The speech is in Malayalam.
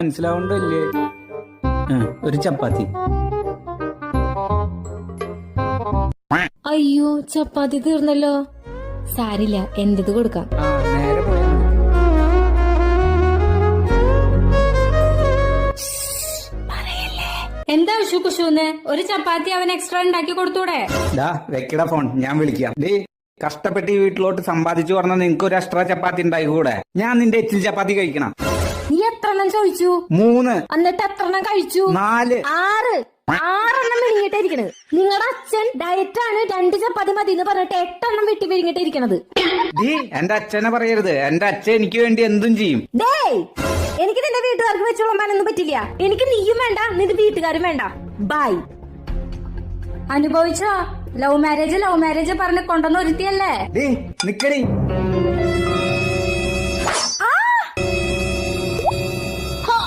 മനസ്സിലാവണ്ടല്ലേ? ഒരു ചപ്പാത്തി. അയ്യോ, ചപ്പാത്തി തീർന്നല്ലോ. സാരില്ല, എന്റത് കൊടുക്കാം. നേരെ പോയാ എന്താ ഉഷു കുഷൂന്ന്? ഒരു ചപ്പാത്തി അവൻ എക്സ്ട്രാ ഉണ്ടാക്കി കൊടുത്തൂടെ? വെക്കട ഫോൺ, ഞാൻ വിളിക്കാം. കഷ്ടപ്പെട്ട് ഈ വീട്ടിലോട്ട് സമ്പാദിച്ചു പറഞ്ഞ നിനക്ക് ഒരു എക്സ്ട്രാ ചപ്പാത്തി ഉണ്ടായിക്കൂടെ? ഞാൻ നിന്റെ എച്ചിൽ ചപ്പാത്തി കഴിക്കണം. നീ എത്രണ്ണം ചോദിച്ചു? 3. എന്നിട്ട് എത്രണ്ണം കഴിച്ചു? 4. 6 വിഴുങ്ങിട്ടിരിക്കണത്. നിങ്ങളുടെ അച്ഛൻ ഡയറ്റാണ്, 2 ചപ്പാത്തി മതി എന്ന് പറഞ്ഞിട്ട് 8 എണ്ണം വെട്ടി വിഴുങ്ങിട്ടിരിക്കണത്. എന്റെ അച്ഛനെ പറയരുത്. എന്റെ അച്ഛൻ എനിക്ക് വേണ്ടി എന്തും ചെയ്യും. എനിക്ക് നിന്റെ വീട്ടുകാർക്ക് വെച്ചോളാനൊന്നും പറ്റില്ല. എനിക്ക് നീയും വേണ്ട, നിന്റെ വീട്ടുകാരും വേണ്ട. ബൈ. അനുഭവിച്ചോ? ലവ് മാരേജ് പറഞ്ഞ് കൊണ്ടുവന്ന് ഒരുത്തിയല്ലേ? നിക്കടി.